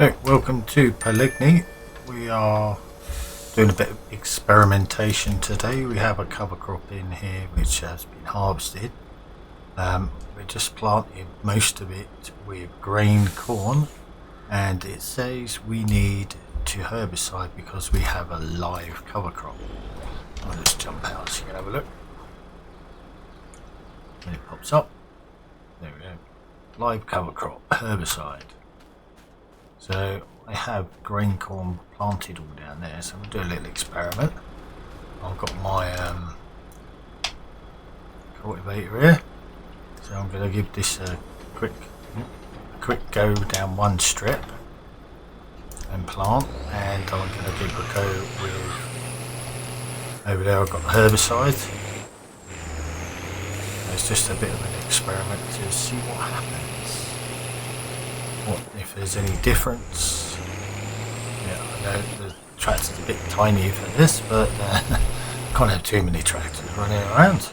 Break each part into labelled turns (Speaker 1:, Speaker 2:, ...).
Speaker 1: Hey, welcome to Pallegney. We are doing a bit of experimentation today. We have a cover crop in here which has been harvested. We just planted most of it with grain corn, and it says we need to herbicide because we have a live cover crop. I'll just jump out so you can have a look. And it pops up. There we go. Live cover crop, herbicide. So I have grain corn planted all down there, so we'll do a little experiment. I've got my cultivator here, so I'm going to give this a quick go down one strip and plant, and I'm going to give a go with over there. I've got the herbicide. It's just a bit of an experiment to see what happens. If there's any difference. Yeah, I know the tractor's a bit tiny for this, but can't have too many tractors running around.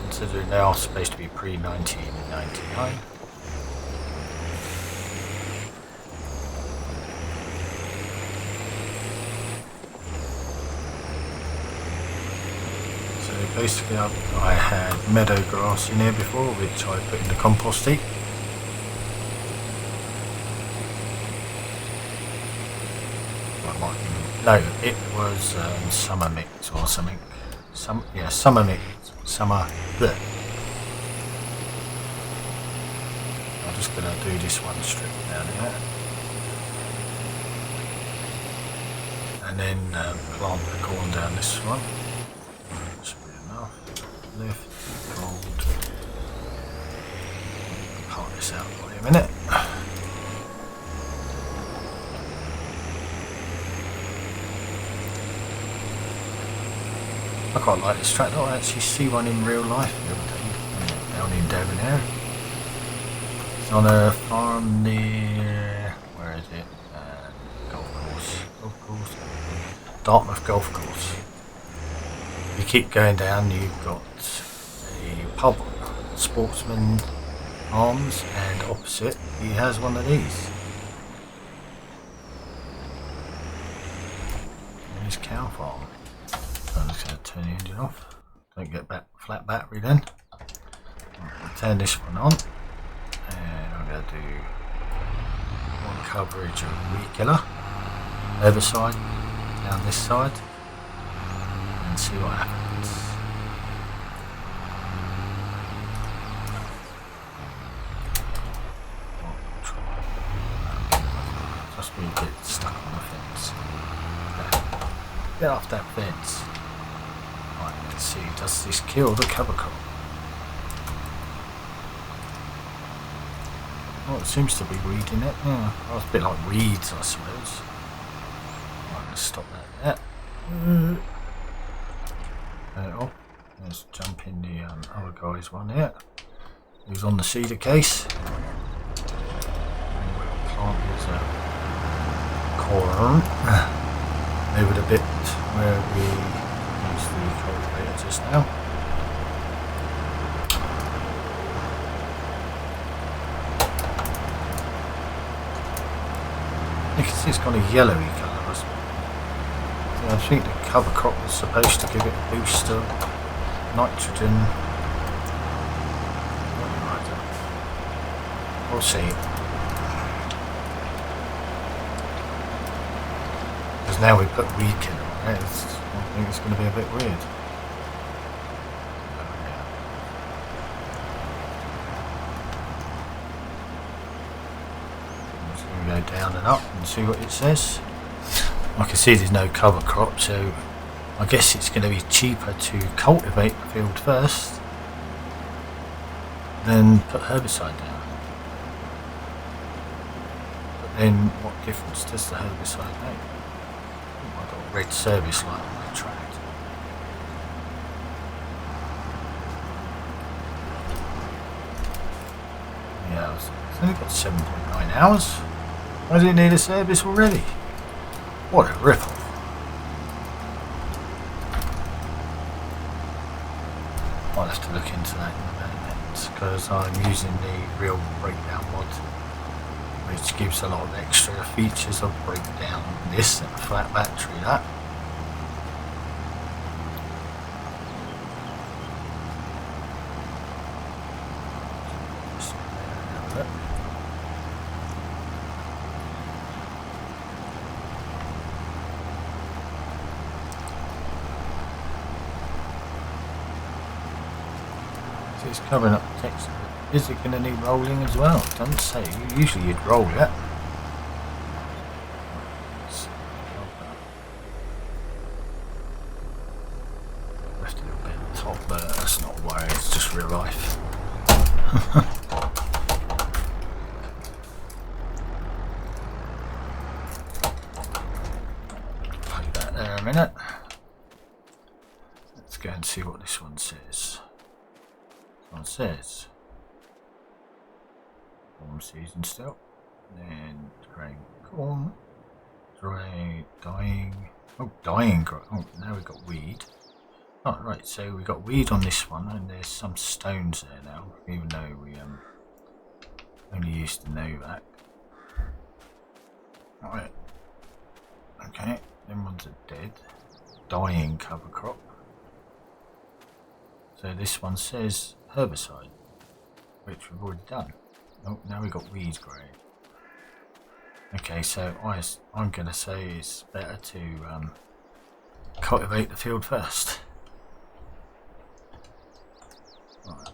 Speaker 1: Considering they are supposed to be pre-1999. Basically, I had meadow grass in here before, which I put in the compost heap. No, it was summer mix or something. Summer mix. Bleh. I'm just going to do this one strip down here. And then plant the corn down this one. Lift, hold, part this out for you a minute. I quite like this tractor. I actually see one in real life the other day, down in Devon. It's on a farm near, where is it? Golf course, Dartmouth Golf Course. You keep going down, you've got a pub, Sportsman Arms, and opposite he has one of these. There's cow farm. So I'm just going to turn the engine off. Don't get back flat battery then. I'll turn this one on, and I'm going to do one coverage of weed killer, herbicide down this side. See what happens. Just be a bit stuck on the fence. Get off that fence. Right, let's see, does this kill the cover crop? Oh, it seems to be weeding it. Yeah, well, it's a bit like weeds, I suppose. Right, let's stop that there. Let's jump in the other guy's one here, who's on the cedar case. And we'll plant his corn over the bit where we used the cultivator just now. You can see it's got a yellowy colour. I think the cover crop was supposed to give it a boost of nitrogen. We'll see. Because now we put weed killer on it, I think it's going to be a bit weird. I'm just going to go down and up and see what it says. I can see there's no cover crop, so I guess it's going to be cheaper to cultivate the field first, then put herbicide down. But then what difference does the herbicide make? I've got a red service light on my tract. Yeah, it's only got 7.9 hours. Why does it need a service already? What a rip-off. I'll have to look into that in a minute, because I'm using the real breakdown mod, which gives a lot of extra features of breakdown. This and a flat battery, that. So it's covering up the text. Is it going to need rolling as well? It doesn't say. Usually you'd roll it. Left a little bit at the top, but that's not a worry, it's just real life. Put that there a minute. Let's go and see what this one says. This one says warm season still, then growing corn, dry, dying, dying, oh now we've got weed. Oh right, so we got weed on this one, and there's some stones there now, even though we only used the Novak. Right, okay, them ones are dead. Dying cover crop. So this one says herbicide, which we've already done. Oh, now we've got weed growing. Okay, so I'm going to say it's better to cultivate the field first. Right.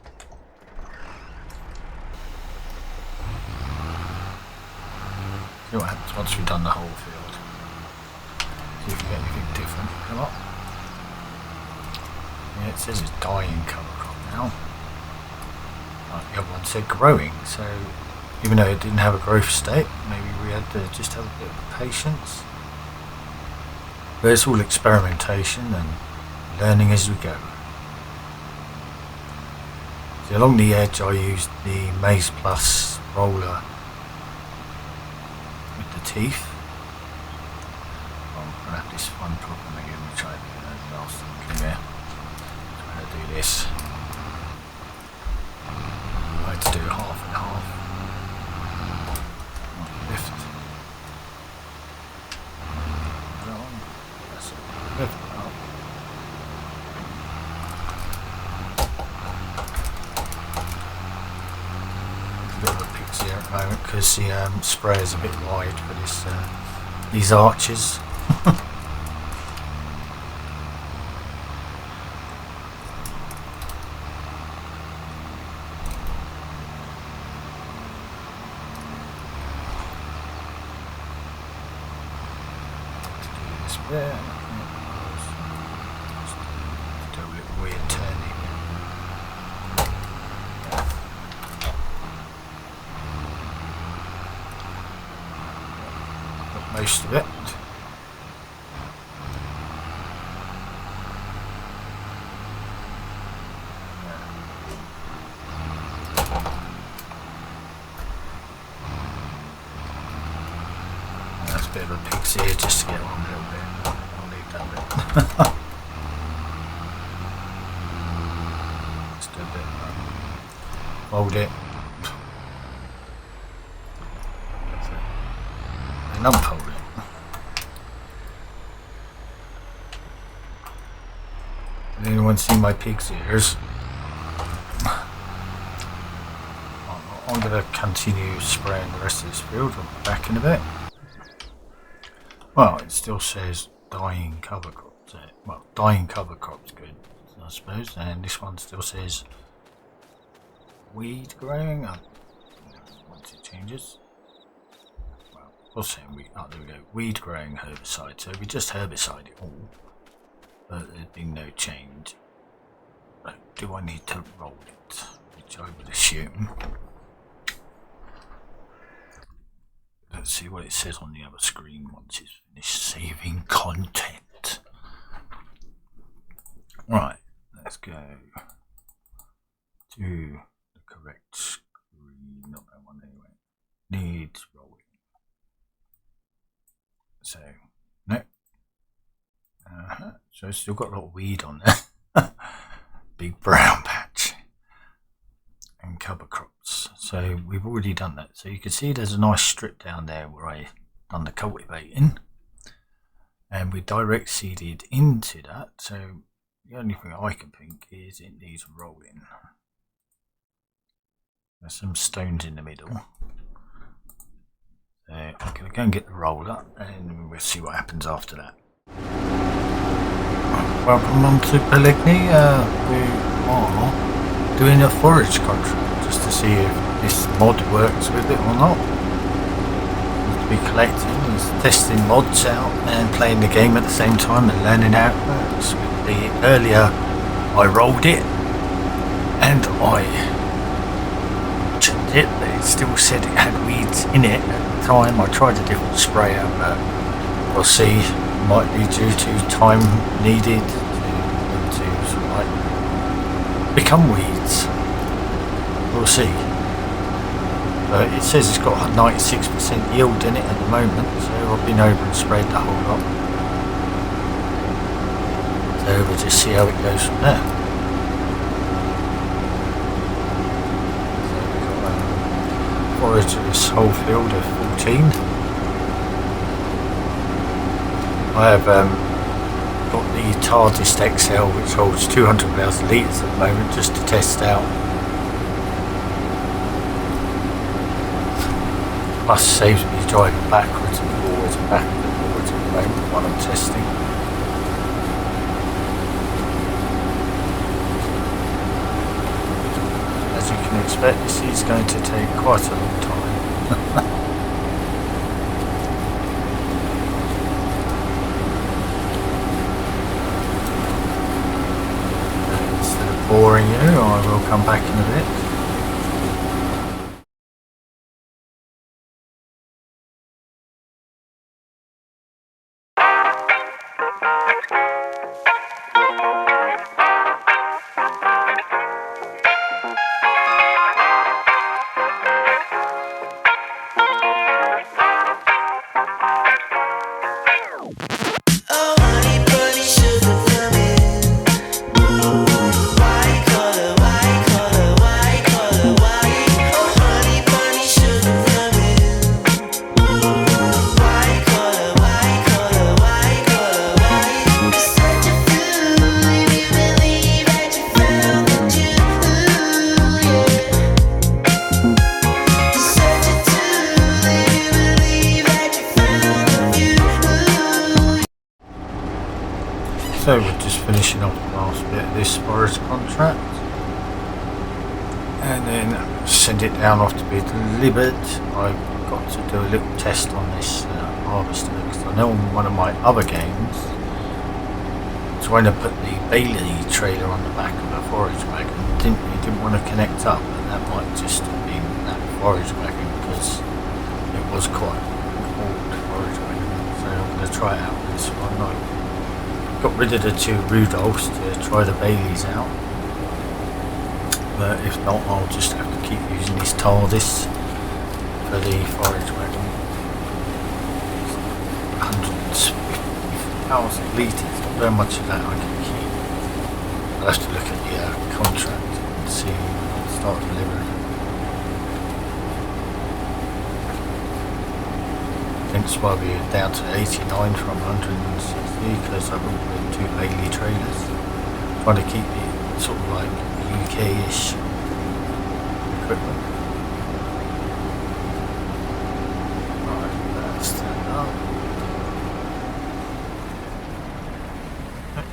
Speaker 1: See what happens once we've done the whole field. See if we get anything different. Come on. Yeah, it says it's dying cover crop now. The other one said growing, so even though it didn't have a growth state, maybe we had to just have a bit of patience. But it's all experimentation and learning as we go. So along the edge I used the Maize Plus roller with the teeth. I'm going to have this one problem again, which I did last time I came here. I'm going to do this. I had to do half and half. Lift. That's it. Lift it up. A bit of a pixie at the moment because the spray is a bit wide for this these arches. There. Just do a little weird turning. Got most of it. That's a bit of a pixie here just to get on a little bit. Just do a bit fold it. That's it. And unfold it. Anyone seen my pig's ears? I'm going to continue spraying the rest of this field. I'll be back in a bit. Well, it still says dying cover crops. Well, dying cover crops good, I suppose. And this one still says weed growing. Once it changes, well, we'll say weed. Oh, there we go. Weed growing herbicide. So we just herbicide it all, but there's been no change. But do I need to roll it? Which I would assume. Let's see what it says on the other screen once it's finished saving content. Right, let's go to the correct screen. Not that one anyway. Needs rolling. So, no. So it's still got a lot of weed on there. Big brown patch. So we've already done that. So you can see there's a nice strip down there where I done the cultivating, and we direct seeded into that. So the only thing I can think is it needs rolling. There's some stones in the middle. So I'm going to go and get the roller and we'll see what happens after that. Welcome on to Pallegney. We are doing a forage contract just to see if this mod works with it or not. To be collecting is testing mods out and playing the game at the same time and learning how it works. Earlier I rolled it and I checked it, but it still said it had weeds in it at the time. I tried a different sprayer, but we'll see. Might be due to time needed to sort of like become weeds. We'll see. But it says it's got a 96% yield in it at the moment, so I've been over and sprayed the whole lot. So we'll just see how it goes from there. So we've got forage of this whole field of 14. I have got the TARDIS XL, which holds 200,000 litres at the moment, just to test out. Plus saves me driving backwards and forwards and backwards and forwards at the moment while I'm testing. As you can expect, this is going to take quite a long time. Boring you, I will come back in a bit. So we're just finishing off the last bit of this forage contract and then send it down off to be delivered. I've got to do a little test on this harvester because I know on one of my other games trying to put the Bailey trailer on the back of a forage wagon it didn't want to connect up, and that might just have been that forage wagon because it was quite an old forage wagon. So I'm going to try it out with this one. Got rid of the two Rudolphs to try the Baileys out, but if not I'll just have to keep using this TARDIS for the forage wagon. 150,000 litres, not very much of that I can keep. I'll have to look at the contract and see when I'll start delivering. Hence why we're down to 89 from 160 because I've got 2 Bailey trailers. Trying to keep it sort of like UK-ish equipment. Right, that's that up. Right,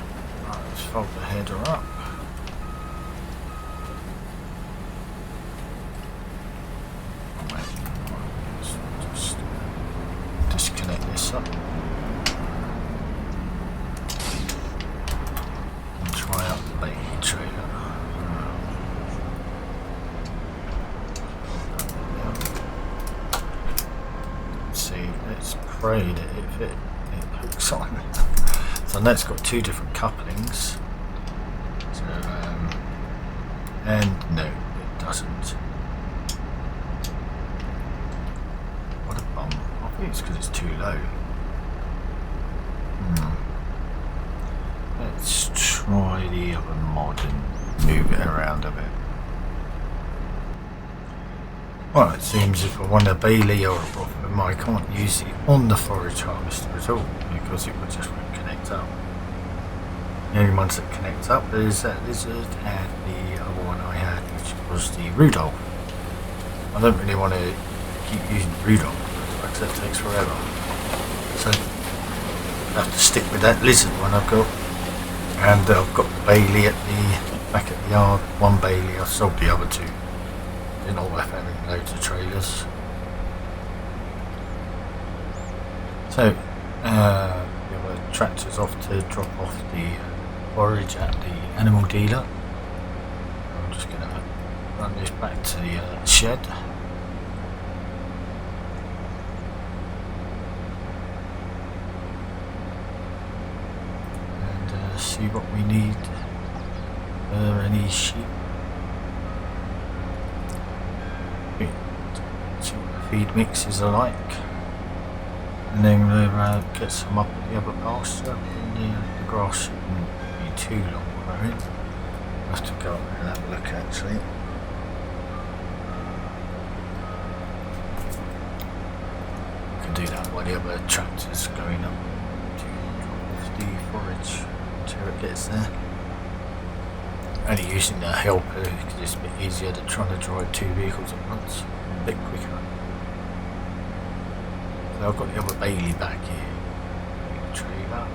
Speaker 1: let's fold the header up. Disconnect this up and try out the Bailey trailer. Let's see, let's pray that it hooks on. So now it's got 2 different couplings. So, and no, it doesn't. What a bum. I think it's because it's too low. Let's try the other mod and move it around a bit. Well, it seems if I want a bailey or a bottom, I can't use it on the forage harvester at all because it would just won't connect up. The only ones that connect up is that lizard and the other one I had, which was the Rudolph. I don't really want to keep using Rudolph because like I said, it takes forever. So I have to stick with that lizard one I've got. And I've got the bailey at the back at the yard. One bailey, I've sold the other two. They're not worth having loads of trailers. So the other tractor's off to drop off the forage at the animal dealer. I'm just going to run this back to the shed. And see what we need for any sheep. See what the feed mixes are like. And then we'll get some up at the other pasture. And the grass shouldn't be too long growing. I'll have to go up and have a look actually. I can do that while the other tractor's going up to drop off the forage until it gets there. Only using the helper because it's a bit easier than trying to drive two vehicles at once. A bit quicker. So I've got the other bailey back here. Trailer.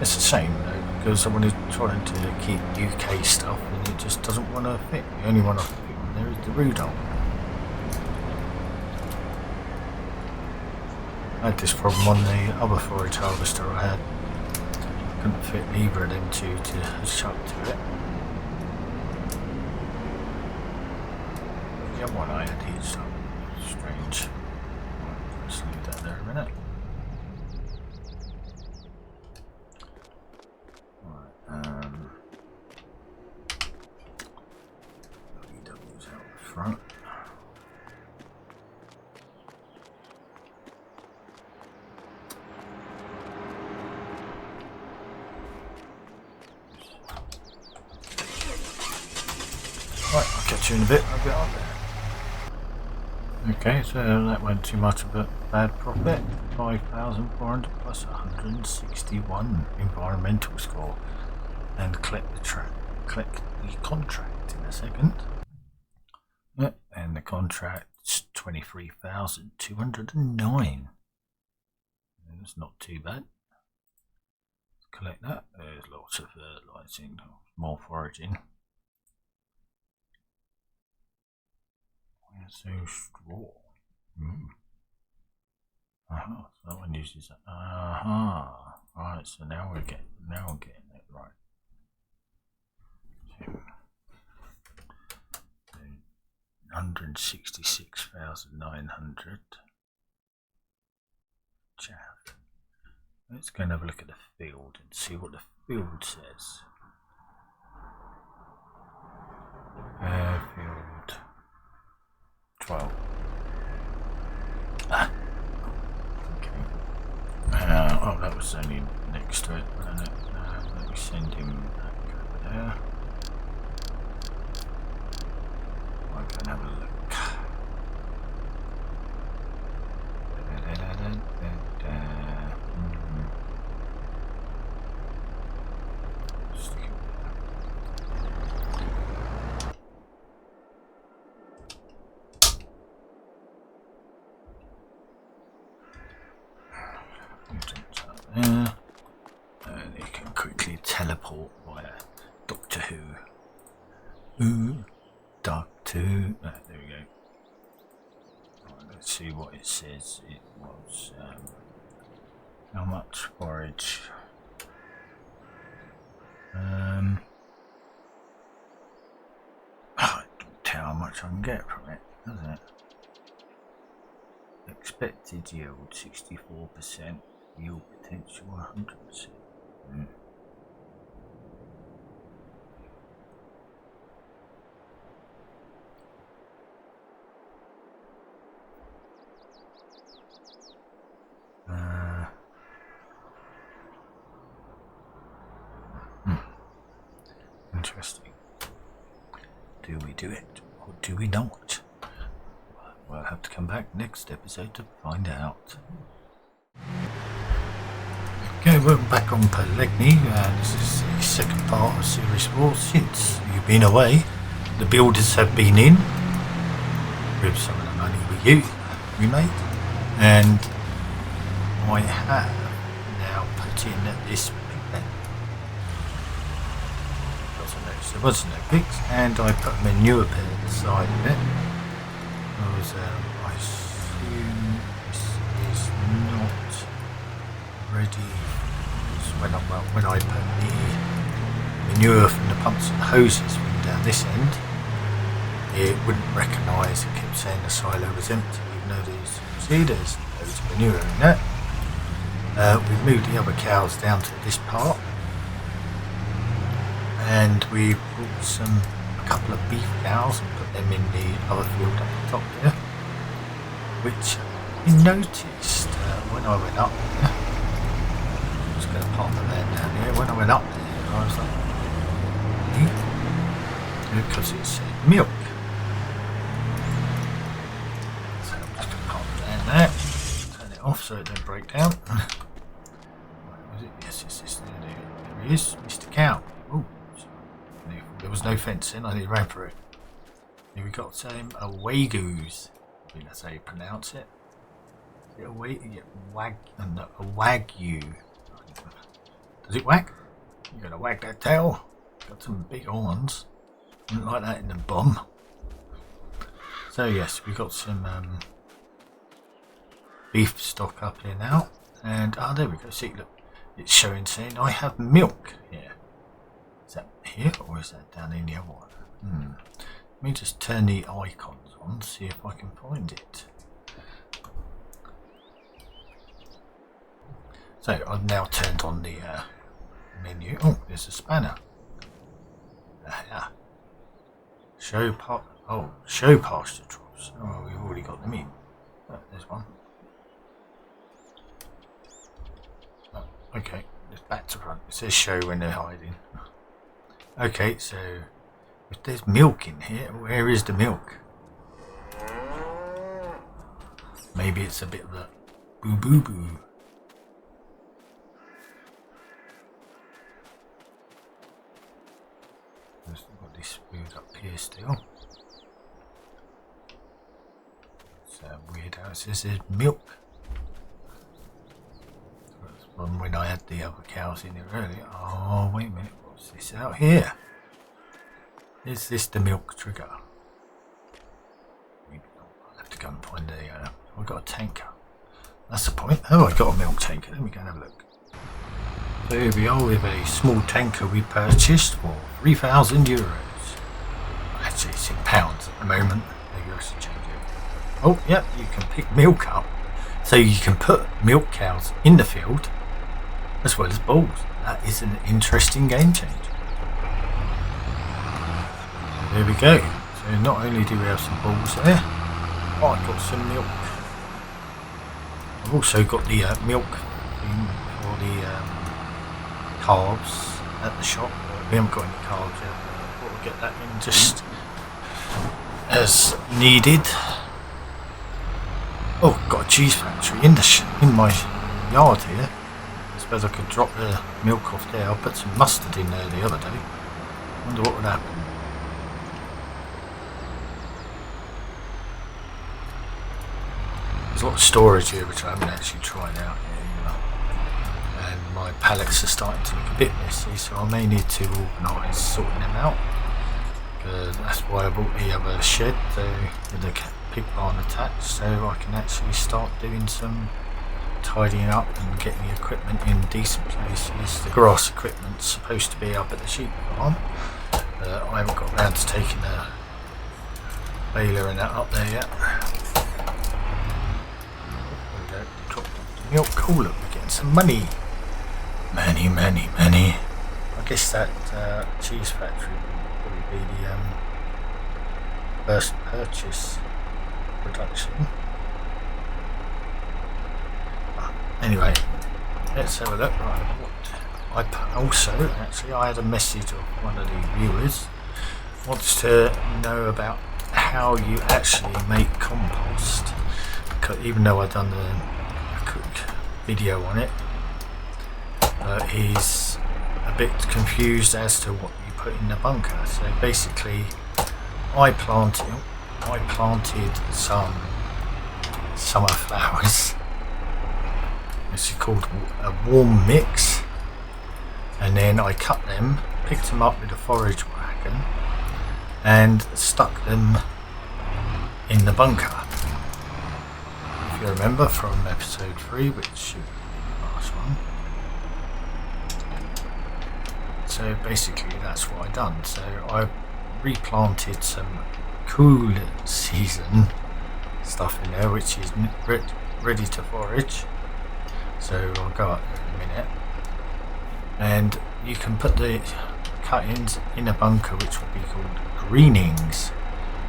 Speaker 1: It's a shame though because I wanted trying to keep UK stuff and it just doesn't want to fit. The only one I can fit on there is the Rudolph. I had this problem on the other forage harvester I had. Couldn't fit either of them two to hitch up to it. The other one I had hitched up. Strange. Let's leave that there a minute. Right, VW's out the front. Right, I'll catch you in a bit. I'll get on there. Okay, so that went too much of a bad profit. 5,400 plus 161 environmental score. And collect the contract in a second. And the contract's 23,209. That's not too bad. Let's collect that. There's lots of fertilizing, more foraging. So straw. So that one uses that. Right, so now I'm getting it right. So, 166,900 chaff. Let's go and have a look at the field and see what the field says. Field 12. Okay. Oh, that was only next to it. Let me send him back over there. I'm going to have a look. And you can quickly teleport via Doctor Who. Doctor Who. There we go. Right, let's see what it says. It was how much forage? It don't tell how much I can get from it, does it? Expected yield 64%. Yield potential 100%. Interesting. Do we do it or do we not? have to come back next episode to find out. Okay, we're back on Pallegney. This is the second part of Series 4. Since you've been away, the builders have been in with some of the money we made, and I have now put in this pig pen. There wasn't no pigs, and I put manure pit at the side of it. Because I assume this is not ready. When I put the manure from the pumps and hoses down this end, it wouldn't recognise. It kept saying the silo was empty, even though there's loads of manure in that. We've moved the other cows down to this part, and we brought a couple of beef cows and put them in the other field up the top there, which I noticed when I went up there. I was going to park the van down here. When I went up there, I was like, because it said milk. So I'm just going to park the van there, turn it off so it don't break down. Was it? Yes, it's this there. There he is, Mr. Cow. Oh, there was no fence in, I nearly ran for it. Here we got a Wagoos. I think that's how you pronounce it. Is it a Wagyu. Does it wag? You're gonna wag that tail? Got some big horns. Wouldn't like that in the bomb. So yes, we got some beef stock up here now, and there we go. See, look, it's saying I have milk here. Is that here or is that down in the other one? Let me just turn the icons on, see if I can find it. So I've now turned on the menu. Oh, there's a spanner. Show pasture troughs. Oh, we've already got them in. Oh, there's one. Oh, okay, it's back to front. It says show when they're hiding. Okay, so if there's milk in here, where is the milk? Maybe it's a bit of a boo. I've got this food up here still. It's weird how it says there's milk. When I had the other cows in there earlier. Oh, wait a minute. What's this out here? Is this the milk trigger? I'll have to go and find I've got a tanker. That's the point. Oh, I got a milk tanker. Let me go and have a look. So here we are with a small tanker we purchased for €3,000. Actually, it's in pounds at the moment. Maybe I should change it. Oh, yeah, you can pick milk up. So you can put milk cows in the field as well as bulls. That is an interesting game change. There we go. So not only do we have some bulls there, I've got some milk. I've also got the milk thing for the carbs at the shop. We haven't got any carbs yet, but we'll get that in just as needed. Oh, got a cheese factory in my yard here. I suppose I could drop the milk off there. I put some mustard in there the other day. Wonder what would happen. There's a lot of storage here which I haven't actually tried out yet, and my pallets are starting to look a bit messy, so I may need to organise sorting them out. That's why I bought the other shed with the pig barn attached, so I can actually start doing some tidying up and getting the equipment in decent places. The grass equipment's supposed to be up at the sheep farm. I haven't got around to taking the baler and that up there yet. Milk. Oh look, we're getting some money. Money. I guess that cheese factory will probably be the first purchase production. Anyway, let's have a look. Right, I had a message of one of the viewers wants to know about how you actually make compost. even though I've done a quick video on it, he's a bit confused as to what you put in the bunker. So basically, I planted some summer flowers. This is called a warm mix, and then I cut them, picked them up with a forage wagon, and stuck them in the bunker. If you remember from episode 3, which should be the last one. So basically that's what I done. So I replanted some cool season stuff in there, which is ready to forage. So I'll go up there in a minute, and you can put the cuttings in a bunker, which will be called greenings.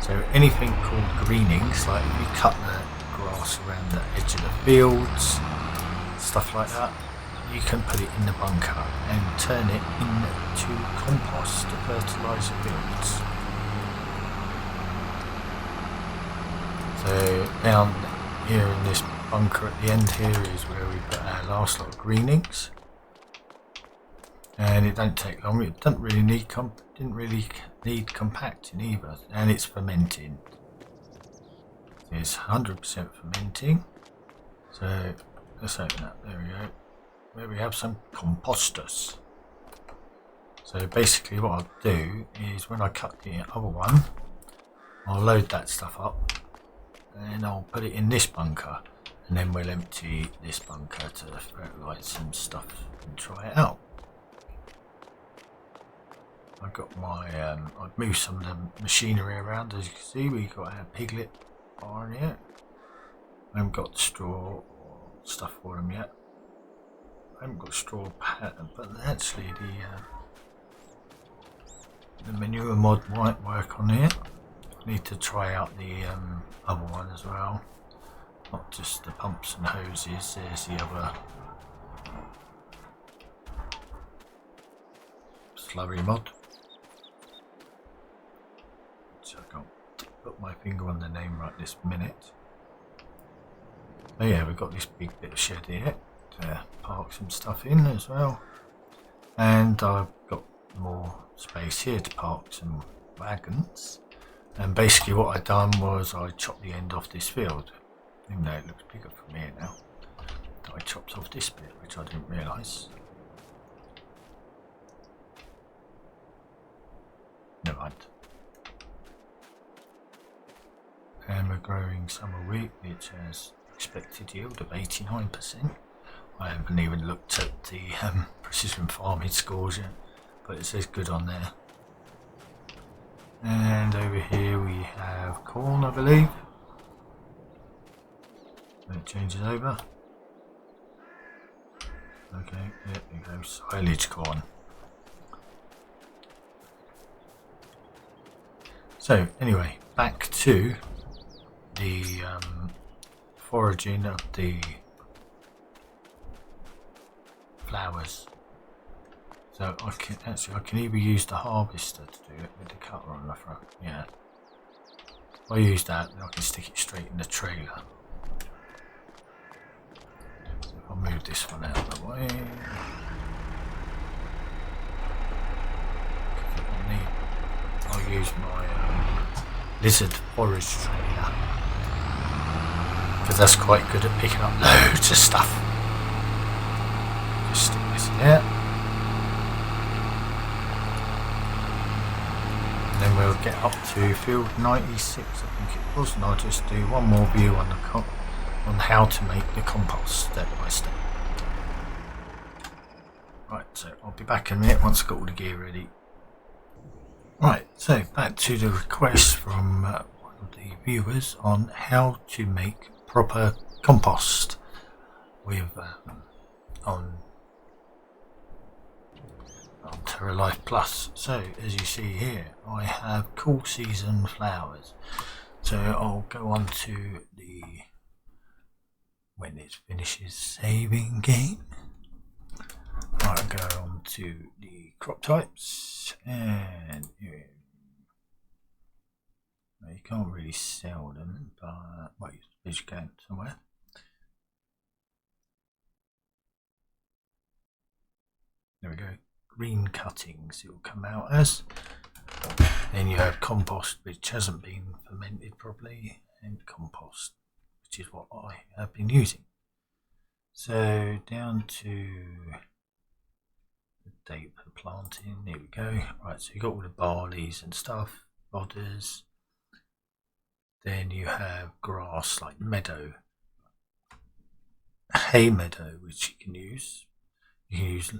Speaker 1: So anything called greenings, like if you cut the grass around the edge of the fields, stuff like that, you can put it in the bunker and turn it into compost to fertilise the fields. So down here in this bunker at the end here is where we put our last lot of greenings, and it don't take long. It doesn't really need didn't really need compacting either, and it's fermenting. It's 100% fermenting. So let's open that. There we go. Where we have some composters. So basically what I'll do is when I cut the other one, I'll load that stuff up and I'll put it in this bunker, and then we'll empty this bunker to fertilise some stuff and try it out. I've got my I've moved some of the machinery around. As you can see, we've got our piglet barn here. I haven't got the straw or stuff for them yet. I haven't got straw pattern, but actually the manure mod might work on here. I need to try out the other one as well, not just the pumps and hoses. There's the other slurry mod, so I can't put my finger on the name right this minute. Oh yeah, we've got this big bit of shed here to park some stuff in as well, and I've got more space here to park some wagons. And basically what I done was I chopped the end off this field, even though it looks bigger from here now. I chopped off this bit, which I didn't realise. Never mind. And we're growing summer wheat, which has expected yield of 89%. I haven't even looked at the precision farming scores yet, but it says good on there. And over here we have corn, I believe. It changes over. Okay, there we go, silage corn. So anyway, back to the foraging of the flowers. So I can either use the harvester to do it with the cutter on the front. Yeah. If I use that, then I can stick it straight in the trailer. So if I move this one out of the way. I'll use my lizard forage trailer, because that's quite good at picking up loads of stuff. Just stick this in there. And then we'll get up to field 96, I think it was, and I'll just do one more view on on how to make the compost step by step. Right, so I'll be back in a minute once I've got all the gear ready. Right, so back to the request from one of the viewers on how to make proper compost with on terralife plus. So as you see here, I have cool season flowers. So I'll go on to the, when it finishes saving game, I'll go on to the crop types, and you can't really sell them, but well, you can somewhere. There we go. Green cuttings it will come out as. Then you have compost, which hasn't been fermented properly, and compost, which is what I have been using. So down to the date for planting. There we go. Right, so you got all the barleys and stuff, fodders. Then you have grass like meadow, hay meadow, which you can use. You can use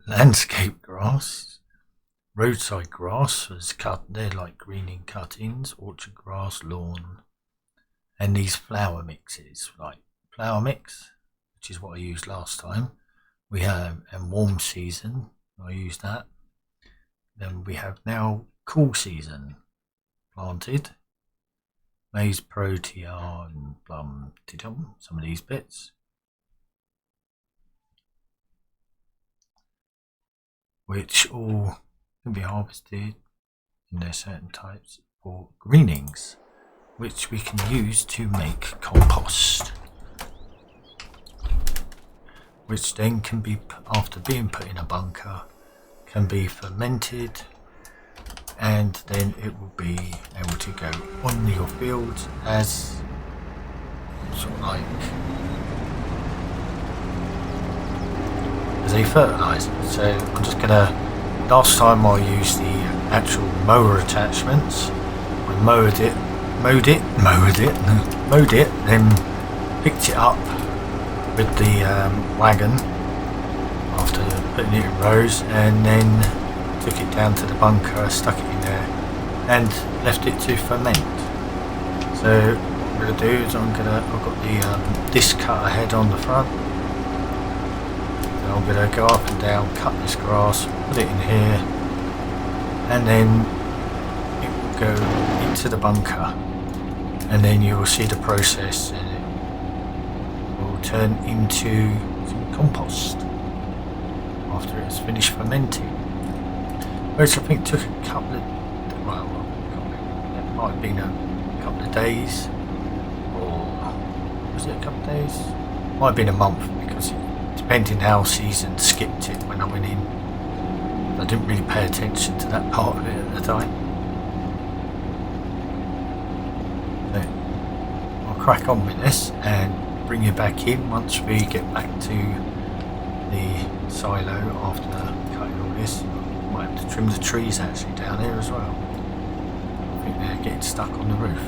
Speaker 1: landscape grass, roadside grass was cut. They're like greening cuttings, orchard grass, lawn, and these flower mixes, like flower mix, which is what I used last time. We have and warm season. I used that. Then we have now cool season planted. Maize protea and plum tidum, some of these bits. Which all can be harvested in their certain types for greenings, which we can use to make compost. Which then can be, after being put in a bunker, can be fermented, and then it will be able to go on your fields as sort of like as a fertilizer. So I'm just gonna, last time I used the actual mower attachments. I mowed it, then picked it up with the wagon after putting it in rows, and then took it down to the bunker, stuck it in there, and left it to ferment. So what I'm going to do is I've got the disc cutter head on the front. So I'm going to go up and down, cut this grass, put it in here, and then it will go into the bunker, and then you will see the process, and it will turn into some compost after it's finished fermenting. Which I think took a couple of, well, it might have been a couple of days, or was it a couple of days? Might have been a month, because depending how season skipped it when I went in. I didn't really pay attention to that part of it at the time. So I'll crack on with this and bring you back in once we get back to the silo after cutting all this. Might have to trim the trees actually down here as well. I think they're getting stuck on the roof.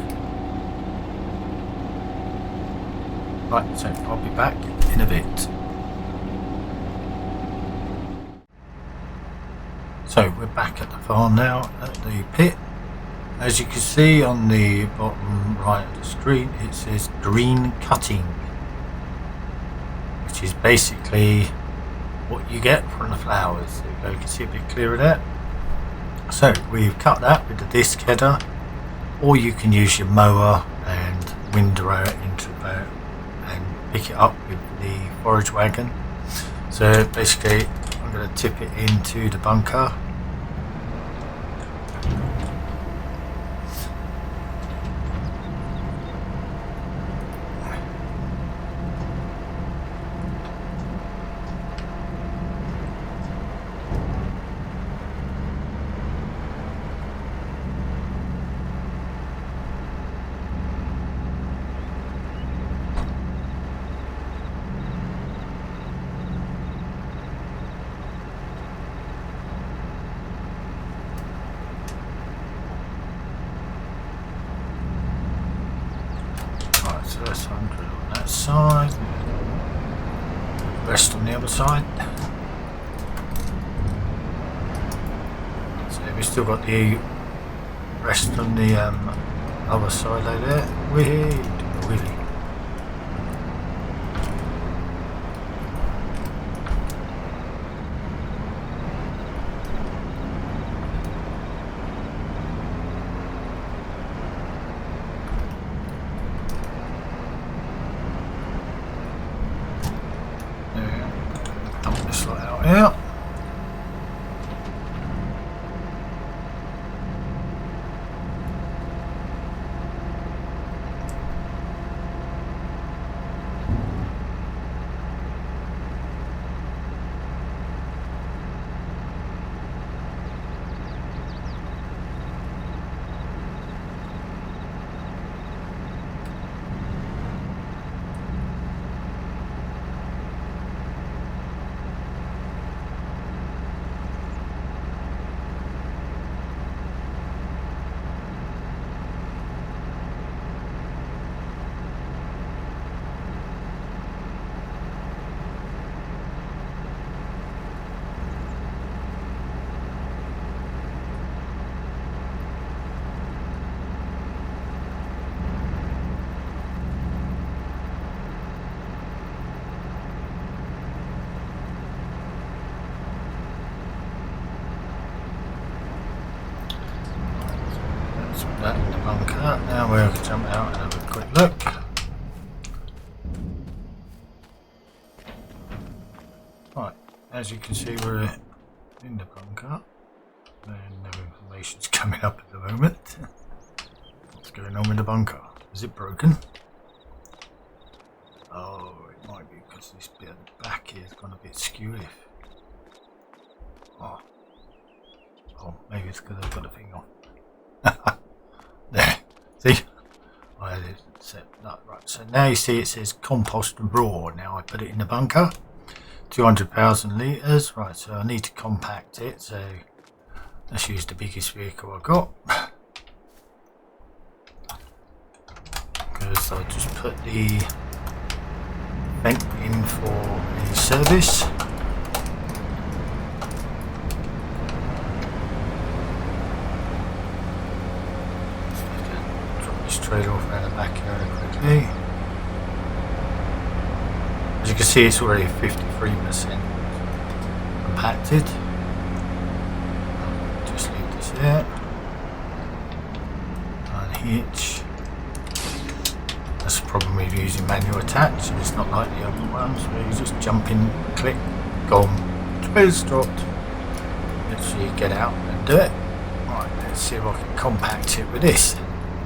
Speaker 1: Right, so I'll be back in a bit. So we're back at the farm now, at the pit. As you can see on the bottom right of the screen, it says green cutting, which is basically what you get from the flowers. There you can see a bit clearer there. So we've cut that with the disc header, or you can use your mower and windrow it into it and pick it up with the forage wagon. So basically I'm going to tip it into the bunker. So that's 100 on that side, rest on the other side. So we've still got the rest on the other side over there. Whee! Yeah. jump out and have a quick look. Right, as you can see, we're in the bunker, and no information's coming up at the moment. What's going on with the bunker? Is it broken? Oh, it might be because this bit at the back here has gone a bit skewy. Oh, maybe it's because I've got the thing on. There, see? I had it set that right. So now you see it says compost raw. Now I put it in the bunker. 200,000 litres. Right, so I need to compact it. So let's use the biggest vehicle I've got. Because I'll just put the vent in for a service. Drop this trailer off around the back area quickly. As you can see, it's already 53% compacted. Just leave this there. Unhitch. That's the problem with using manual attach. It's not like the other ones where you just jump in, click, gone, trailer's dropped. Literally get out and do it. Right, let's see if I can compact it with this.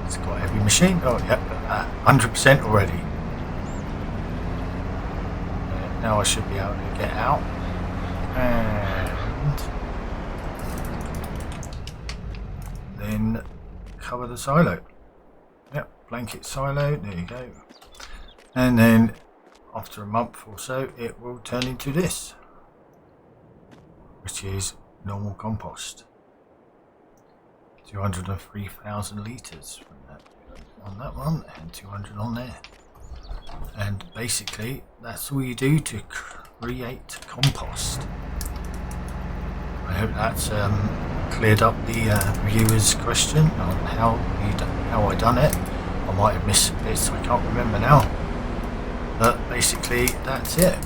Speaker 1: It's quite a heavy machine. Oh, yep, 100% already. Now I should be able to get out and then cover the silo. Yep, blanket silo, there you go. And then after a month or so it will turn into this, which is normal compost. 203,000 litres from that on that one and 200 on there. And basically that's all you do to create compost. I hope that's cleared up the viewer's question on how I done it. I might have missed bits, I can't remember now, but basically that's it.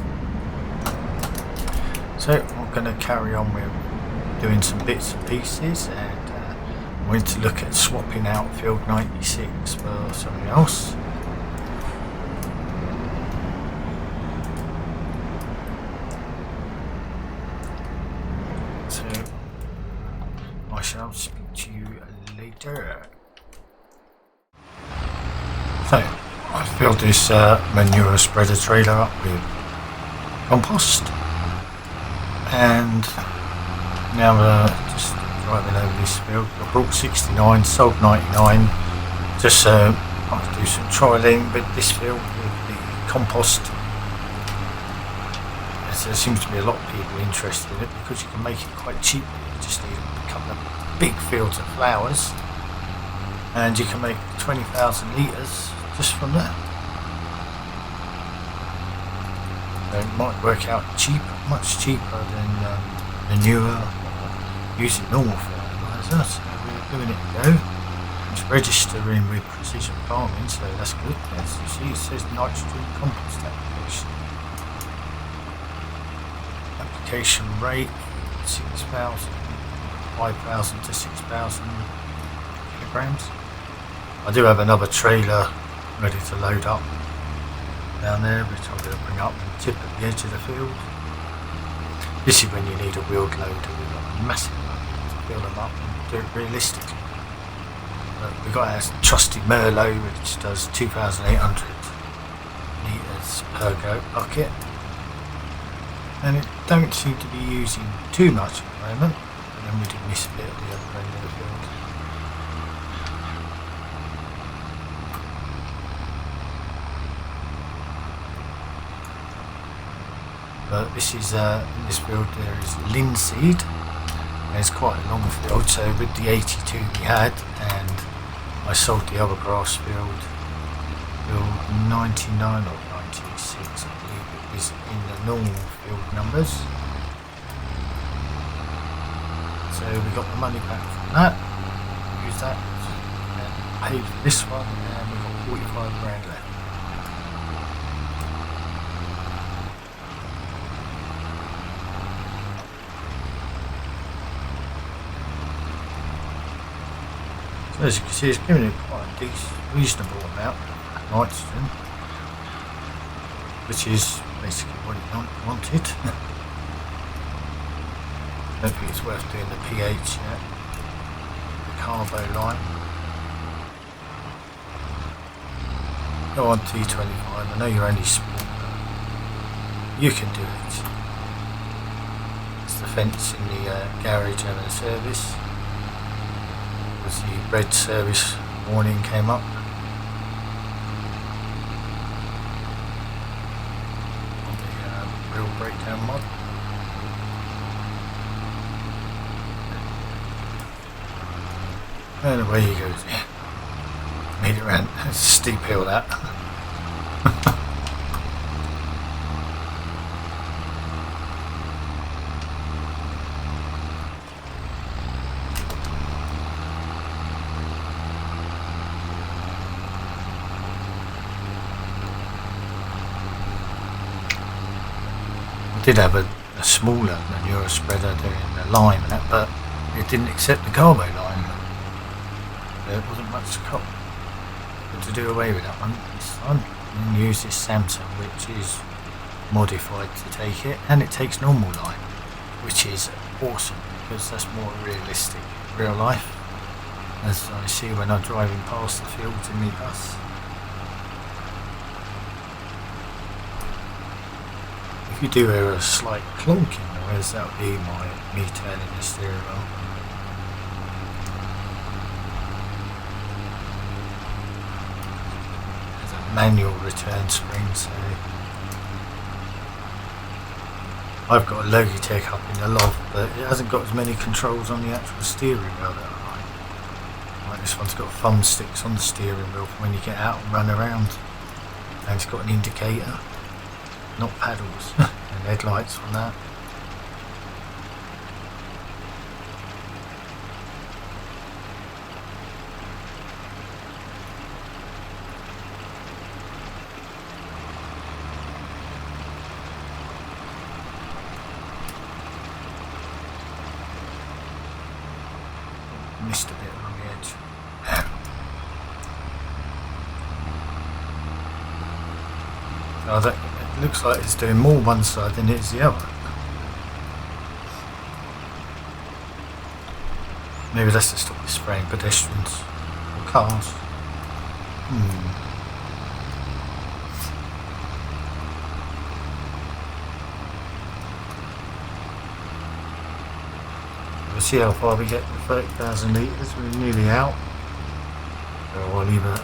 Speaker 1: So I'm going to carry on with doing some bits and pieces, and I wanted to look at swapping out field 96 for something else. I shall speak to you later. So, I filled this manure spreader trailer up with compost, and now just driving over this field. I brought 69, sold 99, just so I could do some trialling with this field with the compost. There seems to be a lot of people interested in it because you can make it quite cheaply. You just need a couple of big fields of flowers and you can make 20,000 litres just from that. So it might work out cheaper, much cheaper than manure or using normal fertiliser. So we're giving it a go. It's registering with precision farming, so that's good. As you see, it says nitrogen compost application. Application rate 6,000, 5,000 to 6,000 kilograms. I do have another trailer ready to load up down there, which I'm going to bring up and tip at the edge of the field. This is when you need a wheeled loader with a massive one to fill them up and do it realistically. But we've got our trusty Merlot, which does 2,800 litres per bucket. And it don't seem to be using too much at the moment, but then we did miss a bit at the other end of the field. But this is in this field there is linseed, and it's quite a long field, so with the 82 we had, and I sold the other grass field 99 or 96, I believe it was in the normal field numbers. So we got the money back from that, used that and paid for this one, and we got 45 grand left. So as you can see, it's giving it quite a reasonable amount of nitrogen, which is basically what it wanted. I don't think it's worth doing the pH yet. The carbolime. Go on T25. I know you're only small, but you can do it. It's the fence in the garage having a service. As the red service warning came up. On the real breakdown mod. And away he goes. Made it around. It's a steep hill that. I did have a smaller manure spreader doing the lime and that, but it didn't accept the carbo lime. There wasn't much to do away with that one this time. And use this Samsung, which is modified to take it, and it takes normal lime, which is awesome because that's more realistic in real life, as I see when I'm driving past the fields in the bus. If you do hear a slight clunk in the noise, that would be me turning the steering wheel. Manual return spring, so I've got a Logitech up in the loft, but it hasn't got as many controls on the actual steering wheel that I like. Like this one's got thumbsticks on the steering wheel for when you get out and run around, and it's got an indicator, not paddles, and headlights on that. Missed a bit along the edge. Oh, that, it looks like it's doing more one side than it is the other. Maybe that's to stop spraying pedestrians or cars. We'll see how far we get with 30,000 litres. We're nearly out. So I'll leave it.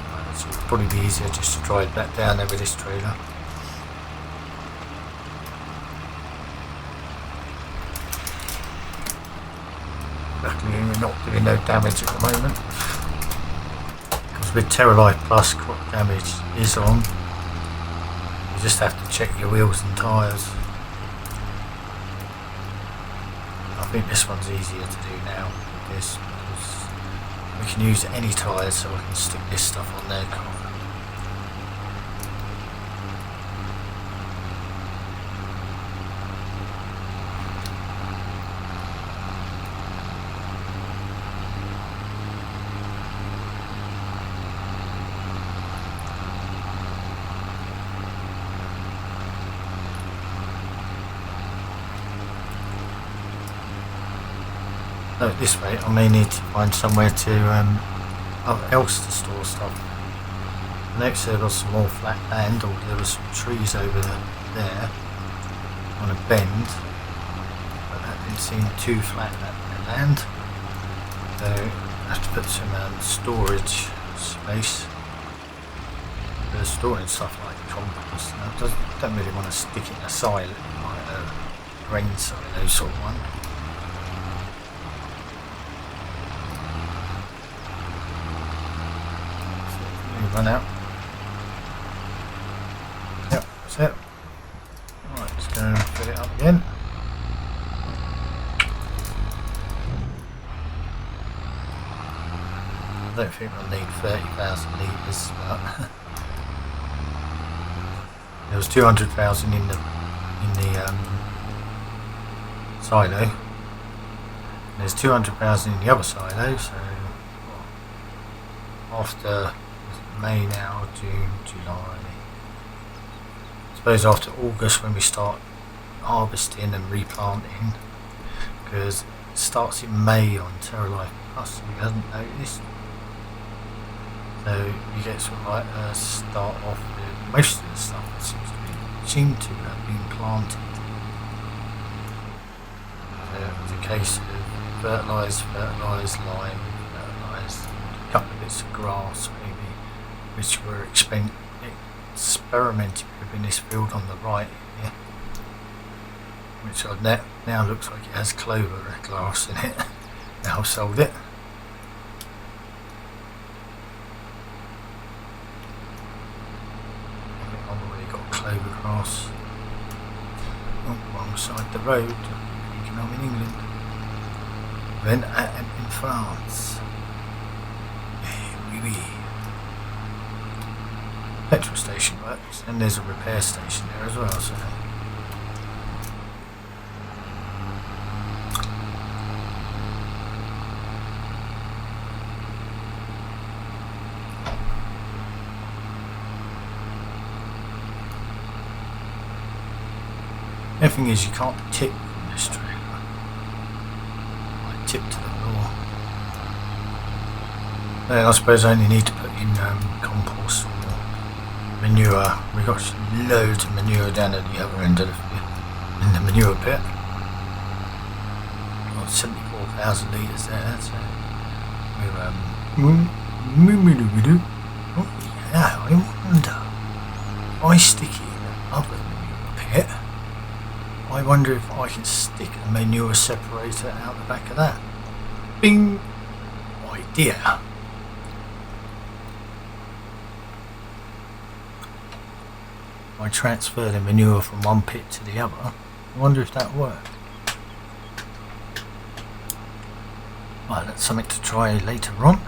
Speaker 1: It'll probably be easier just to drive back down there with this trailer. Luckily we're not doing no damage at the moment. Because with terralife plus crop damage is on, you just have to check your wheels and tyres. I think this one's easier to do now with this, because we can use any tyres, so I can stick this stuff on their car. This way I may need to find somewhere else to store stuff. Next there was some more flat land, or there were some trees over there on a bend, but that didn't seem too flat, that land, so I have to put some storage space for storing stuff like compost. I don't really want to stick it in a silo, like a grain silo sort of one. Run out. Yep, that's it. Right, let's go and fill it up again. I don't think we'll need 30,000 litres, but there was 200,000 in the silo. There's 200,000 in the other silo, so after May now, June, July. I suppose after August when we start harvesting and replanting, because it starts in May on Terralife Plus, if you haven't noticed. So you get sort of like a start off with most of the stuff that seemed to have been planted. So it was a case of fertilise, lime, fertilise, a couple of bits of grass maybe, which were experimenting with in this field on the right here, which now looks like it has clover grass in it. Now I've sold it. I've already got clover grass. Oh, wrong side the road. Thinking I'm in England. Then in France. Oui, oui. Petrol station works, and there's a repair station there as well. So. The thing is, you can't tip from this trailer. I tip to the floor. Then I suppose I only need to put in compost or manure. We've got loads of manure down at the other end of in the manure pit. Got 74,000 litres there, so we're oh yeah, I wonder if I stick it in the other manure pit. I wonder if I can stick a manure separator out the back of that. Bing! Idea. I transfer the manure from one pit to the other. I wonder if that worked. Right, that's something to try later on.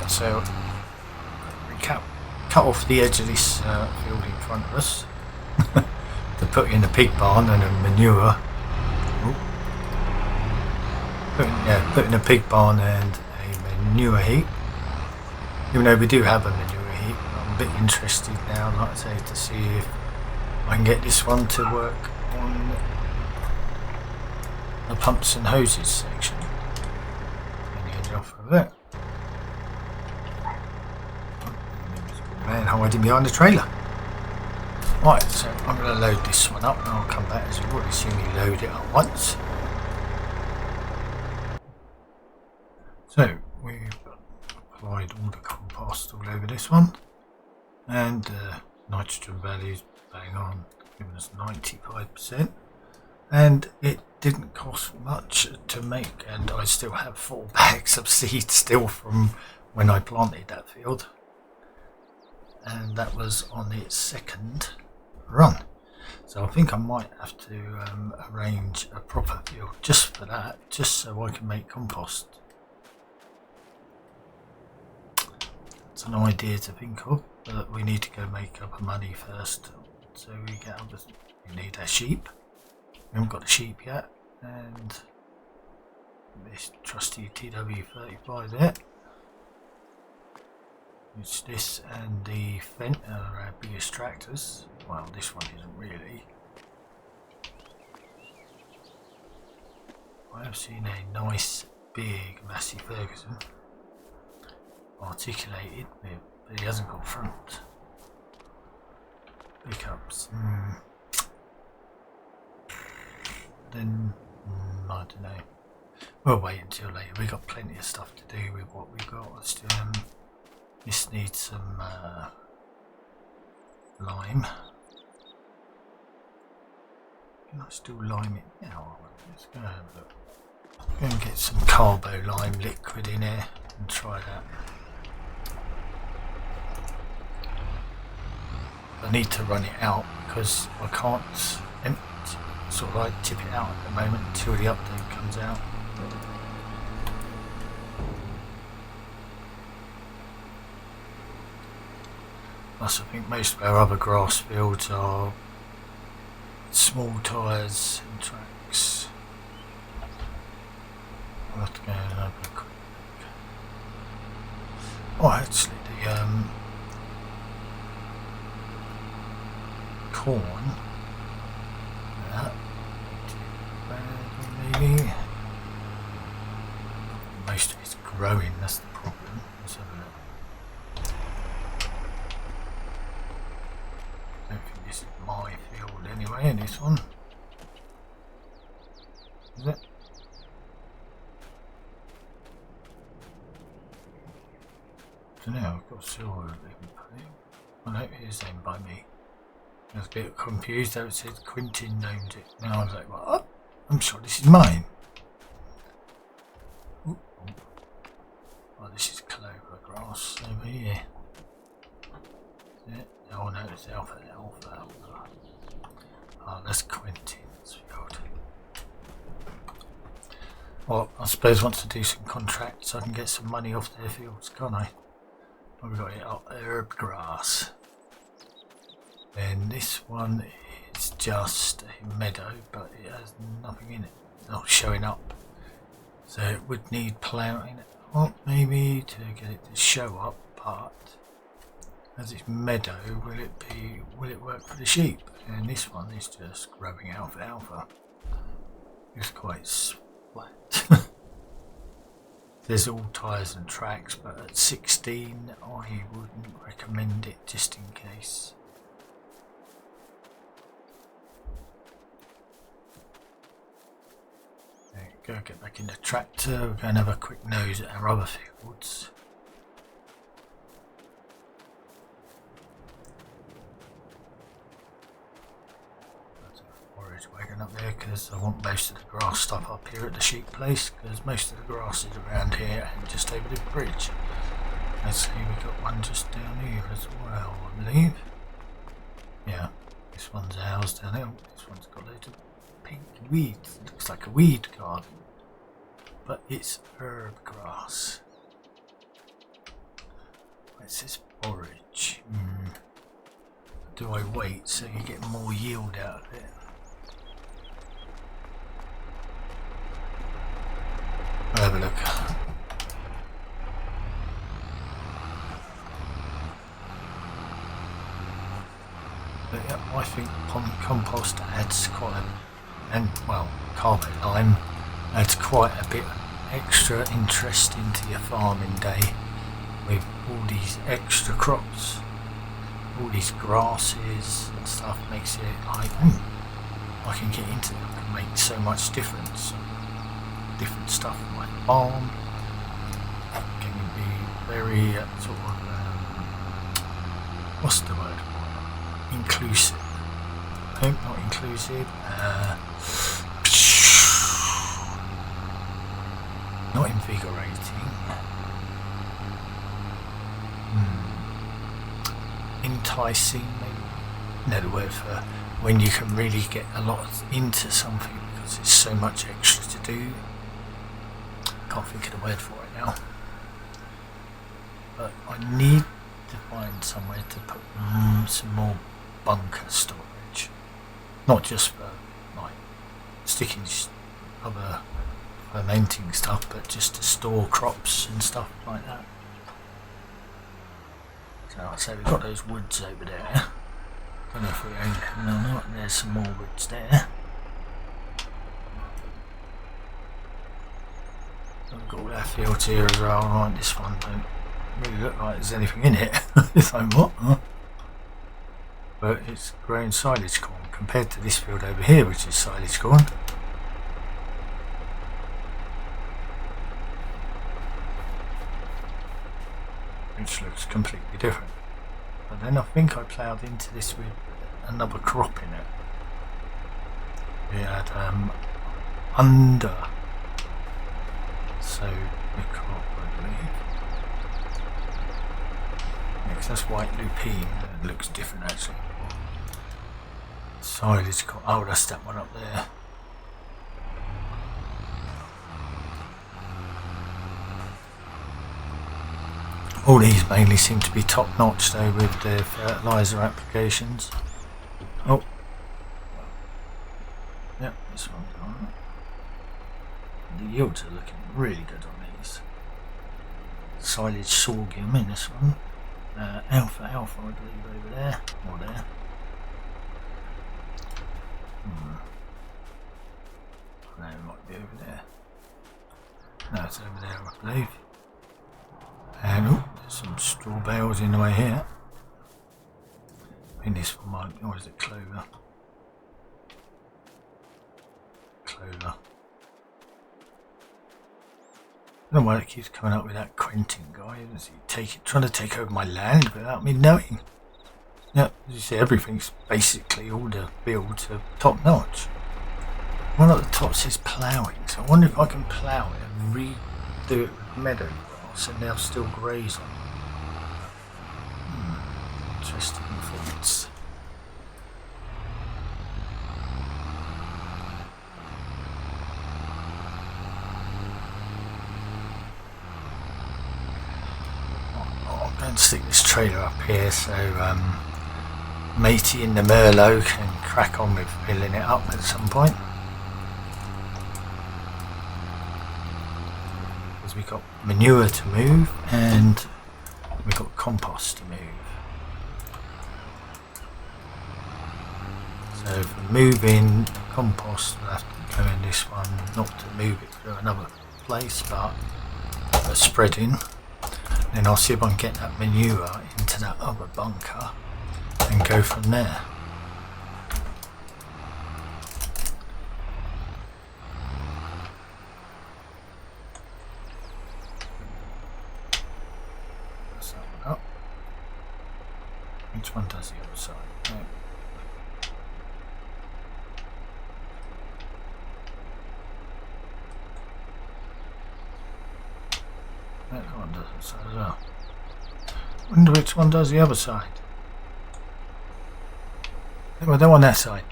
Speaker 1: So we cut off the edge of this field in front of us to put in a pig barn and a manure. Put in a pig barn and a manure heap. Even though we do have a manure heap, I'm a bit interested now, like I say, to see if I can get this one to work on the pumps and hoses section. And the edge off of it. Man hiding behind the trailer. Right, so I'm going to load this one up and I'll come back, as you've already seen me load it up once. So we've applied all the compost all over this one, and nitrogen values bang on, giving us 95%, and it didn't cost much to make, and I still have 4 bags of seed still from when I planted that field. And that was on its second run, so I think I might have to arrange a proper field just for that, just so I can make compost. It's an idea to think of, but we need to go make up money first, so we get other. We need our sheep. We haven't got the sheep yet, and this trusty TW35 there. It's this and the Fent are our biggest tractors. Well, this one isn't really. I have seen a nice, big, Massey Ferguson articulated, but he hasn't got front pickups. Then, I don't know. We'll wait until later. We've got plenty of stuff to do with what we've got. Still, this needs some lime. Can I still lime it now? Let's go and have a look. Go and get some carbolime liquid in here and try that. I need to run it out because I can't sort of like tip it out at the moment until the update comes out. Plus I think most of our other grass fields are small tyres and tracks. I'll have to go and have a quick look. Oh, actually the corn, that maybe most of it's growing, that's the problem. Let's have a look. I don't think this is my field anyway, this one. Is it? I don't know, I've got silver even paying. I know it is owned by me. I was a bit confused how it said Quentin owned it. Now I was like, what? I'm sure this is mine. Ooh. Oh, this is clover grass over here. Is it? Oh no, it's alpha. Oh, that's Quentin's field. Well, I suppose once I do some contracts I can get some money off their fields, can't I? I've got it up herb grass. And this one is just a meadow, but it has nothing in it. It's not showing up. So it would need ploughing up maybe to get it to show up, but as it's meadow, will it work for the sheep? And this one is just growing alfalfa. It's quite flat. There's all tyres and tracks, but at 16 I wouldn't recommend it just in case. There you go, get back in the tractor, we're going to have a quick nose at our other fields. Wagon up there because I want most of the grass stuff up here at the sheep place, because most of the grass is around here and just over the bridge. Let's see, we've got one just down here as well, I believe. Yeah, this one's ours down there. This one's got loads of pink weeds. It looks like a weed garden, but it's herb grass. It says forage. Do I wait so you get more yield out of it? I'll have a look. But yeah, I think compost adds quite carbolime adds quite a bit extra interest into your farming day with all these extra crops, all these grasses and stuff. Makes it like I can get into it and make so much difference. Different stuff in my farm can be very sort of what's the word? Inclusive. No, not inclusive. Not invigorating. Enticing, maybe. No, the word for when you can really get a lot into something because there's so much extra to do. Can't think of the word for it now, but I need to find somewhere to put some more bunker storage, not just for like sticking other fermenting stuff, but just to store crops and stuff like that. So I say we've got those woods over there. Don't know if we own them or not. There's some more woods there. We've got all our fields here as well. Right, this one don't really look like there's anything in it. It's like what? Huh? But it's growing silage corn compared to this field over here, which is silage corn. Which looks completely different. But then I think I ploughed into this with another crop in it. We had under. So the crop, I believe. Because that's white lupine. It looks different actually. Silage. Oh, that's that one up there. All these mainly seem to be top notch though with their fertiliser applications. Oh. Yep, this one's on. The yields are looking really good on these. Silage sorghum in this one. Alpha I believe over there. Or there. No, it might be over there. No, it's over there I believe. And oh, there's some straw bales in the way here. I think this one might, or is it clover? Clover. I don't know why it keeps coming up with that Quentin guy. Is he trying to take over my land without me knowing? Yeah, as you see, everything's basically, all the builds are top notch. One at the top says ploughing, so I wonder if I can plough it and redo it with meadow grass and they'll still graze on it. Interesting thoughts. I'm going to stick this trailer up here so Matey in the Merlot can crack on with filling it up at some point. Because we've got manure to move and we've got compost to move. So for moving compost, we'll have to go in this one, not to move it to another place, but for spreading. Then I'll see if I can get that manure into that other bunker and go from there. That's that one up. Which one does the other side? No. That one does the side as well. Wonder which one does the other side. Well, they're on that side.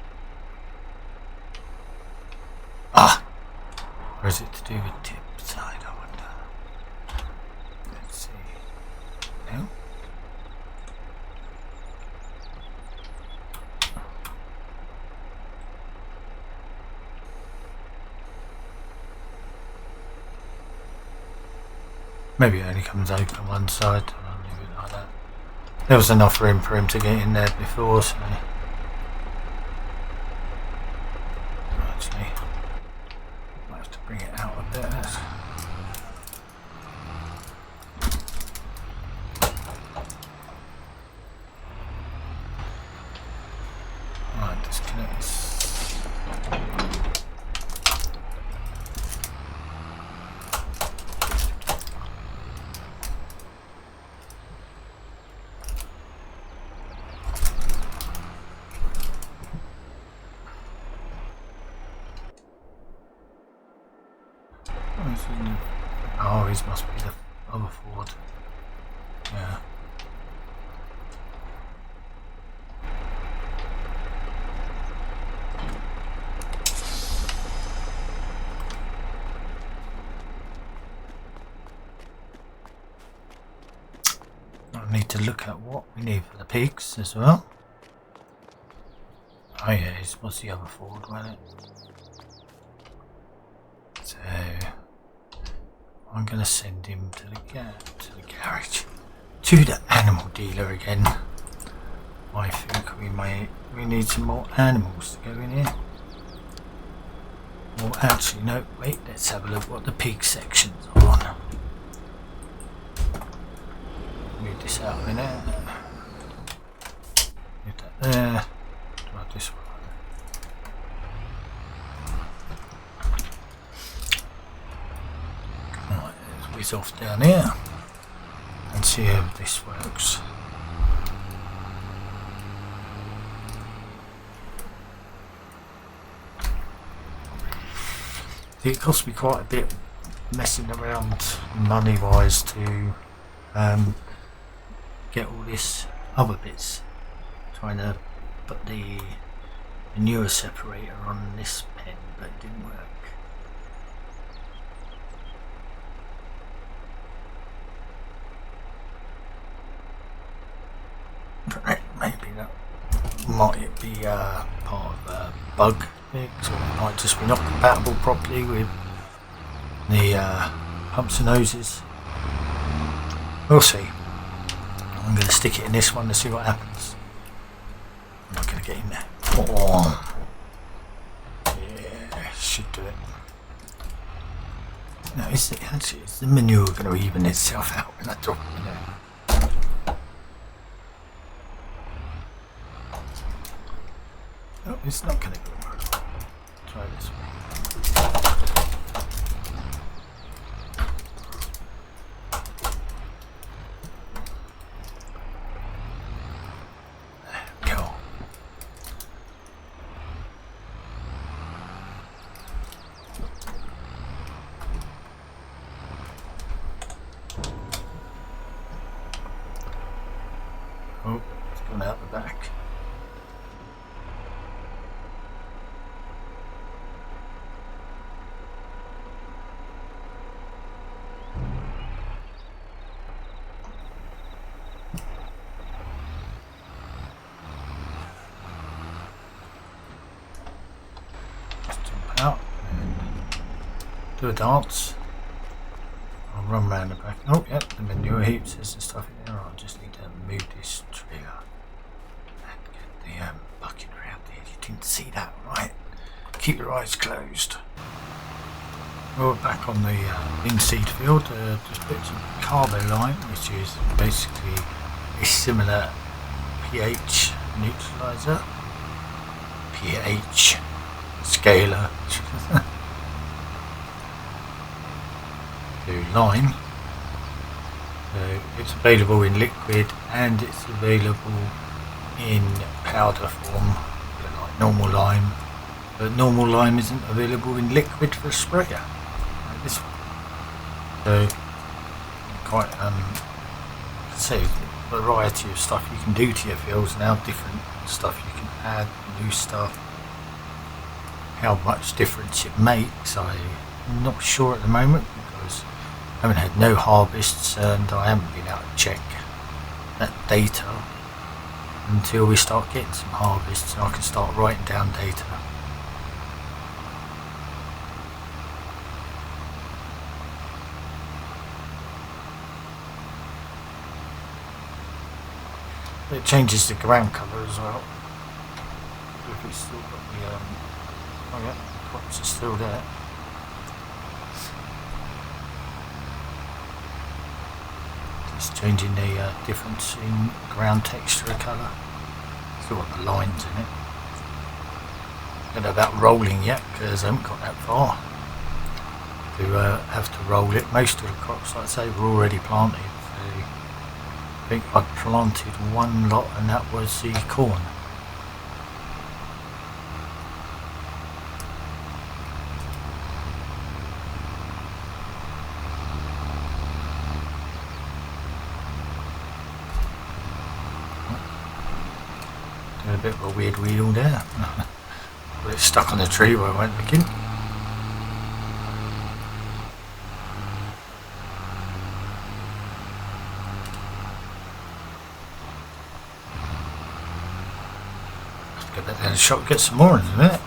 Speaker 1: Ah! Or is it to do with tip side, I wonder? Let's see. No? Maybe it only comes open one side. I'll leave it like that. There was enough room for him to get in there before, so... Actually, might have to bring it out a bit. Right, disconnect this. Oh, his must be the other Ford. Yeah. I need to look at what we need for the pigs as well. Oh yeah, this was the other Ford, wasn't it? So I'm going to send him to the garage, to the animal dealer again. I think we need some more animals to go in here. Or actually, no, wait, let's have a look what the pig sections are on. Move this out of there. Move that there. Try this one. Whiz off down here and see how this works. It cost me quite a bit messing around money wise to get all this other bits. Trying to put the manure separator on this pen, but it didn't work. Maybe that might be part of a bug fix, or it might just be not compatible properly with the pumps and hoses. We'll see. I'm going to stick it in this one to see what happens. I'm not going to get in there. Oh. Yeah, should do it. No, is the manure going to even itself out when I drop it in there? No, it's not going to go. Try this one. Oh, it's gone out the back. Let's jump out and do a dance. I'll run round the back. Oh, yep, the manure heaps, there's some stuff in there. I'll just need to move this trailer and get the bucket around there. You didn't see that, right? Keep your eyes closed. We're back on the linseed field. Just put some carbolime, which is basically a similar pH neutralizer, pH scaler. To lime. So it's available in liquid and it's available in powder form, like normal lime, but normal lime isn't available in liquid for a sprayer like this one. So quite say a variety of stuff you can do to your fields now, different stuff you can add, new stuff. How much difference it makes I'm not sure at the moment, because I haven't had no harvests and I haven't been able to check that data until we start getting some harvests and I can start writing down data. It changes the ground colour as well. If it's still got the oh yeah, the crops are still there. Just changing the difference in ground texture colour. Still got the lines in it. Don't know about rolling yet because I haven't got that far to have to roll it. Most of the crops, like I say, were already planted. So I think I planted one lot and that was the corn. A bit of a weird wheel there. Got it stuck on the tree where I went looking. Let's get back there and shop, get some more in a minute.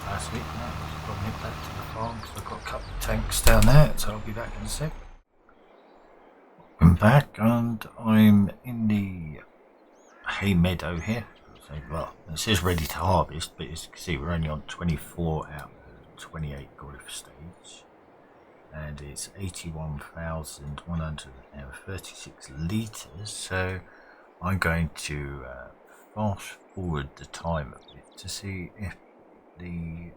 Speaker 1: That's it, now I've got to nip back to the farm because I've got a couple of tanks down there, so I'll be back in a sec. I'm back and I'm in the hay meadow here. So, well, it says ready to harvest, but as you can see we're only on 24 out of 28 growth stage and it's 81,136 litres, so I'm going to fast forward the time a bit to see if the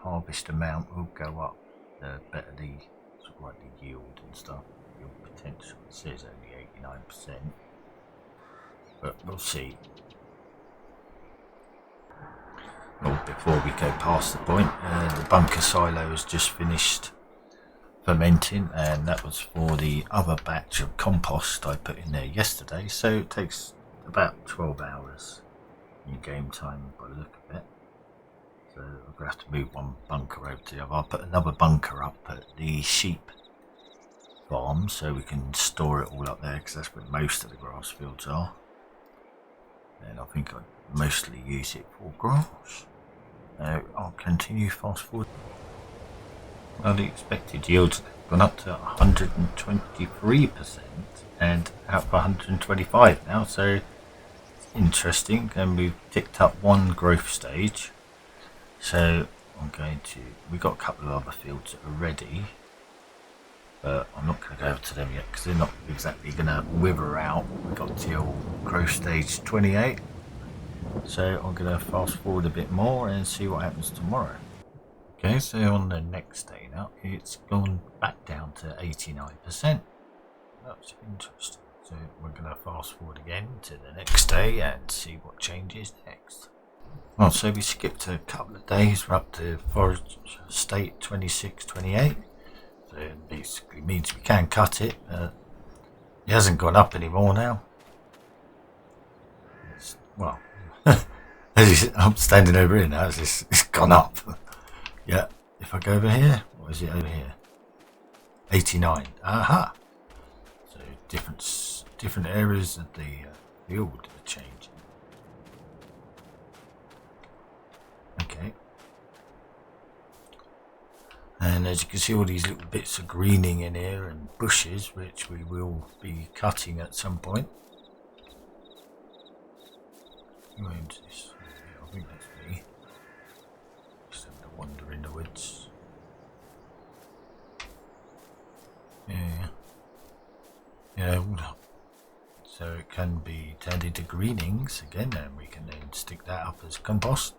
Speaker 1: harvest amount will go up, the better the sort of like the yield and stuff. yield potential. It says only 89%, but we'll see. Well, before we go past the point, the bunker silo has just finished fermenting, and that was for the other batch of compost I put in there yesterday, so it takes about 12 hours in game time by the look of it. So I'm going to have to move one bunker over to the other. I'll put another bunker up at the sheep farm so we can store it all up there, because that's where most of the grass fields are, and I think I mostly use it for grass. I'll continue fast forward. Well, the expected yields have gone up to 123% and out for 125 now, so it's interesting. And we've ticked up one growth stage, so we've got a couple of other fields that are ready, but I'm not going to go over to them yet because they're not exactly going to wither out. We've got till growth stage 28, so I'm going to fast forward a bit more and see what happens tomorrow. Okay, so on the next day now, it's gone back down to 89%. That's interesting. So we're going to fast forward again to the next day and see what changes next. Well, so we skipped a couple of days. We're up to forage state 26, 28. So it basically means we can cut it. It hasn't gone up anymore now. Well, I'm standing over here now. It's gone up. Yeah, if I go over here, what is it over here? 89. Aha! So different areas of the field are changing. Okay. And as you can see, all these little bits of greening in here and bushes, which we will be cutting at some point. Who owns this? I think that's me. Just having to wander in the woods. Yeah, hold up. So it can be turned into greenings again, and we can then stick that up as compost.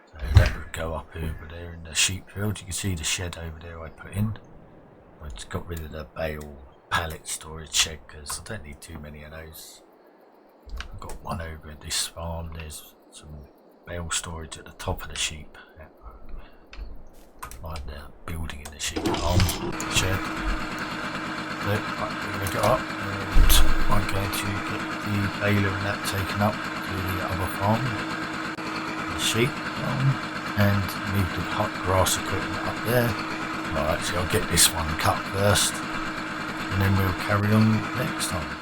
Speaker 1: So that would go up over there in the sheep field. You can see the shed over there I put in. I just got rid of the bale pallet storage shed because I don't need too many of those. I've got one over at this farm. There's some bale storage at the top of the sheep, like the building in the sheep farm shed. So I'm going to go up and I'm going to get the baler and that taken up to the other farm, the sheep farm, and move the hot grass equipment up there. Well, actually I'll get this one cut first and then we'll carry on next time.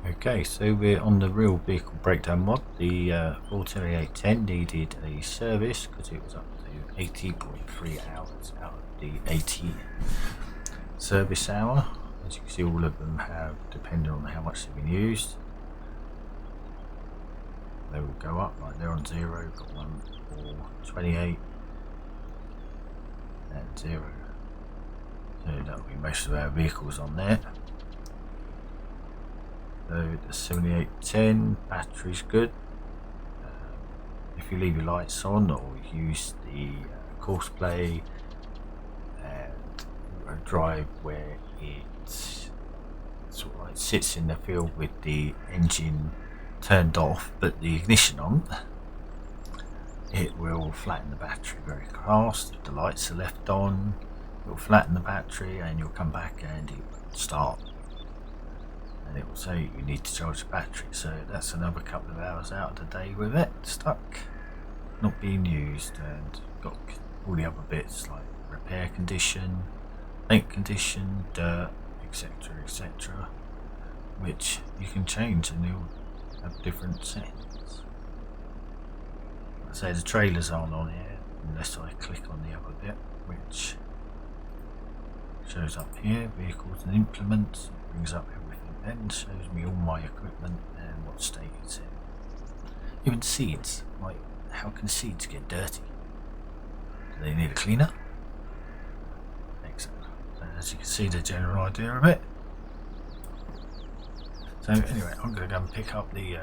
Speaker 1: Okay, so we're on the real vehicle breakdown mod. The 42810 needed a service because it was up to 80.3 hours out of the 80 service hour. As you can see, all of them have, depending on how much they've been used, they will go up. Like they're on 0, got one for 28 and 0. So that'll be most of our vehicles on there. So the 7810 battery's good. If you leave your lights on or use the course play and drive where it sort of like sits in the field with the engine turned off but the ignition on, it will flatten the battery very fast. If the lights are left on, it will flatten the battery and you'll come back and it will start. And it will say you need to charge the battery, so that's another couple of hours out of the day with it stuck, not being used. And got all the other bits like repair condition, paint condition, dirt, etc, etc, which you can change and they'll have different settings. I say the trailers aren't on here unless I click on the other bit, which shows up here, vehicles and implements. It brings up everything and shows me all my equipment and what state it's in. Even seeds, like how can seeds get dirty? Do they need a cleaner? Excellent. So as you can see, the general idea of it. So anyway, I'm going to go and pick up the